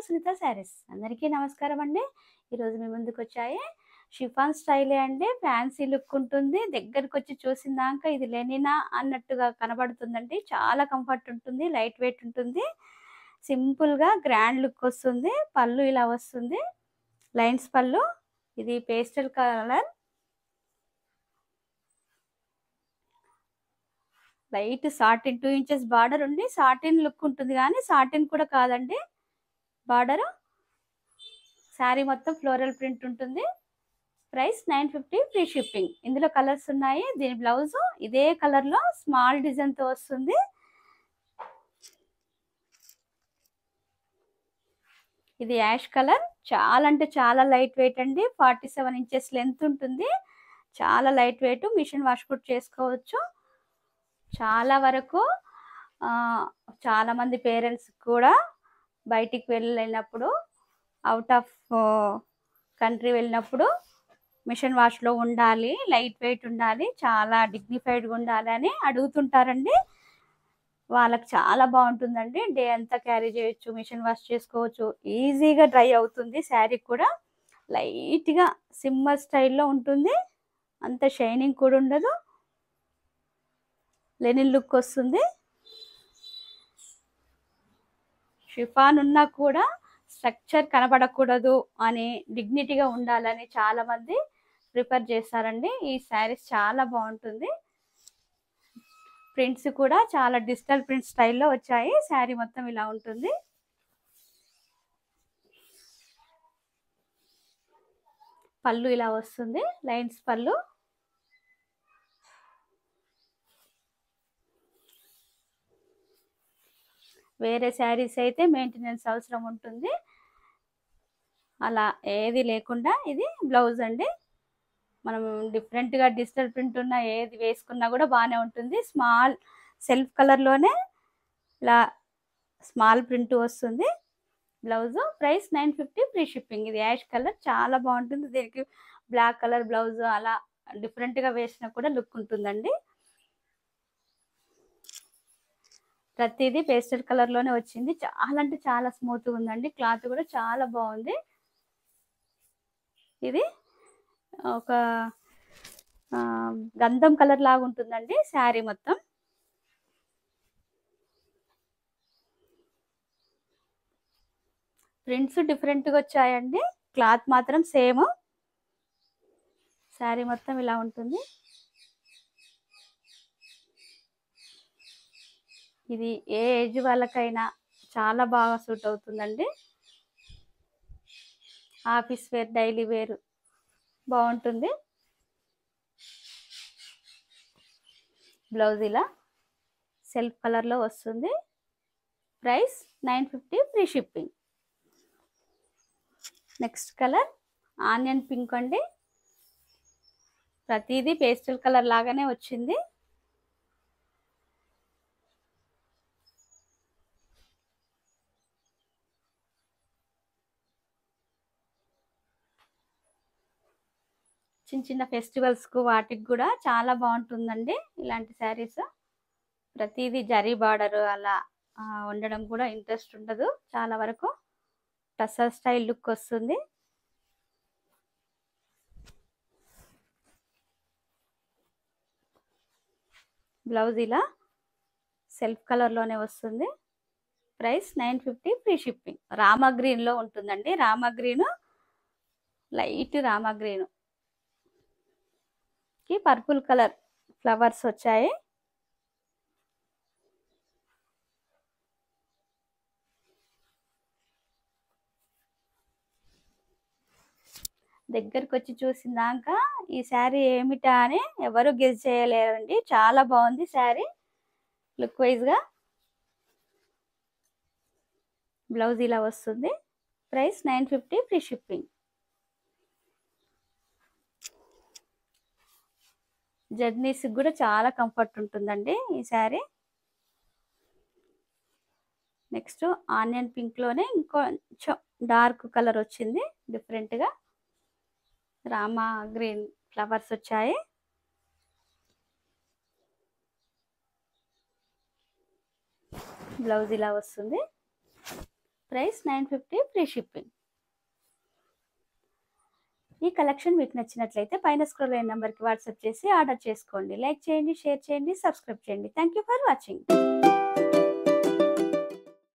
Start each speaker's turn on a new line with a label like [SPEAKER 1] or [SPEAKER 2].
[SPEAKER 1] సునీత శారీస్. అందరికీ నమస్కారం అండి. ఈరోజు మీ ముందుకు వచ్చాయి షిఫాన్ స్టైలే అండి. ఫ్యాన్సీ లుక్ ఉంటుంది. దగ్గరికి వచ్చి చూసిందాక ఇది లెనినా అన్నట్టుగా కనబడుతుందండి. చాలా కంఫర్ట్ ఉంటుంది, లైట్ వెయిట్ ఉంటుంది, సింపుల్గా గ్రాండ్ లుక్ వస్తుంది. పళ్ళు ఇలా వస్తుంది, లైన్స్ పళ్ళు. ఇది pastel colour, light satin 2 inches border ఉండి సాటిన్ లుక్ ఉంటుంది, కానీ సాటిన్ కూడా కాదండి బార్డర్. శారీ మొత్తం ఫ్లోరల్ ప్రింట్ ఉంటుంది. Price 950 free shipping. ఇందులో కలర్స్ ఉన్నాయి. దీని బ్లౌజ్ ఇదే కలర్లో స్మాల్ డిజైన్తో వస్తుంది. ఇది యాష్ కలర్. చాలా అంటే చాలా లైట్ వెయిట్ అండి. 47 ఇంచెస్ లెంత్ ఉంటుంది. చాలా లైట్ వెయిట్. మిషన్ వాష్ కూడా చేసుకోవచ్చు. చాలా వరకు చాలామంది పేరెంట్స్ కూడా బయటికి వెళ్ళినప్పుడు, అవుట్ ఆఫ్ కంట్రీ వెళ్ళినప్పుడు మిషన్ వాష్లో ఉండాలి, లైట్ వెయిట్ ఉండాలి, చాలా డిగ్నిఫైడ్గా ఉండాలి అని అడుగుతుంటారండి. వాళ్ళకి చాలా బాగుంటుందండి. డే అంతా క్యారీ చేయొచ్చు, మిషన్ వాష్ చేసుకోవచ్చు, ఈజీగా డ్రై అవుతుంది. శారీ కూడా లైట్గా సిమ్మర్ స్టైల్లో ఉంటుంది, అంత షైనింగ్ కూడా ఉండదు, లెనిన్ లుక్ వస్తుంది. షిఫాన్ ఉన్నా కూడా స్ట్రక్చర్ కనబడకూడదు అని, డిగ్నిటీగా ఉండాలని చాలామంది ప్రిఫర్ చేస్తారండి. ఈ శారీస్ చాలా బాగుంటుంది. ప్రింట్స్ కూడా చాలా డిజిటల్ ప్రింట్ స్టైల్లో వచ్చాయి. శారీ మొత్తం ఇలా ఉంటుంది. పళ్ళు ఇలా వస్తుంది, లైన్స్ పళ్ళు. వేరే శారీస్ అయితే మెయింటెనెన్స్ అవసరం ఉంటుంది, అలా ఏది లేకుండా ఇది బ్లౌజ్ అండి. మనం డిఫరెంట్గా డిజిటల్ ప్రింట్ ఉన్న ఏది వేసుకున్నా కూడా బాగానే ఉంటుంది. స్మాల్ సెల్ఫ్ కలర్లోనే ఇలా స్మాల్ ప్రింట్ వస్తుంది బ్లౌజ్. Price 950 free shipping. ఇది యాష్ కలర్, చాలా బాగుంటుంది. దీనికి బ్లాక్ కలర్ బ్లౌజ్ అలా డిఫరెంట్గా వేసినా కూడా లుక్ ఉంటుందండి. ప్రతిదీ పేస్టల్ కలర్లోనే వచ్చింది. చాలా అంటే చాలా స్మూత్గా ఉందండి. క్లాత్ కూడా చాలా బాగుంది. ఇది ఒక గంధం కలర్ లాగా ఉంటుందండి శారీ మొత్తం. ప్రింట్స్ డిఫరెంట్గా వచ్చాయండి, క్లాత్ మాత్రం సేమ్. శారీ మొత్తం ఇలా ఉంటుంది. ఇది ఏ ఏజ్ వాళ్ళకైనా చాలా బాగా సూట్ అవుతుందండి. ఆఫీస్ వేర్, డైలీ వేర్ బాగుంటుంది. బ్లౌజ్ ఇలా సెల్ఫ్ కలర్లో వస్తుంది. Price 950 free shipping. Next colour onion pink అండి. ప్రతిదీ పేస్టల్ కలర్ లాగానే వచ్చింది. చిన్న చిన్న ఫెస్టివల్స్కు వాటికి కూడా చాలా బాగుంటుందండి ఇలాంటి శారీస్. ప్రతిదీ జరీ బార్డర్ అలా ఉండడం కూడా ఇంట్రెస్ట్ ఉండదు. చాలా వరకు టస్సర్ స్టైల్ లుక్ వస్తుంది. బ్లౌజ్ ఇలా సెల్ఫ్ కలర్లోనే వస్తుంది. Price 950 free shipping. రామా గ్రీన్లో ఉంటుందండి. Rama green, light Rama green కి పర్పుల్ కలర్ ఫ్లవర్స్ వచ్చాయి. దగ్గరికి వచ్చి చూసిందాక ఈ శారీ ఏమిటా అని ఎవరు గెస్ చేయలేరండి. చాలా బాగుంది శారీ లుక్ వైజ్గా. బ్లౌజ్ ఇలా వస్తుంది. Price 950 free shipping. జర్నీస్కి కూడా చాలా కంఫర్ట్ ఉంటుందండి ఈ శారీ. నెక్స్ట్ ఆనియన్ పింక్లోనే ఇంకొంచెం డార్క్ కలర్ వచ్చింది డిఫరెంట్గా. రామా గ్రీన్ ఫ్లవర్స్ వచ్చాయి. బ్లౌజ్ ఇలా వస్తుంది. Price 950 free shipping. ఈ కలెక్షన్ మీకు నచ్చినట్లయితే పైన స్క్రోల్ అయిన నెంబర్కి వాట్సాప్ చేసి ఆర్డర్ చేసుకోండి. లైక్ చేయండి, షేర్ చేయండి, సబ్స్క్రైబ్ చేయండి. Thank you for watching.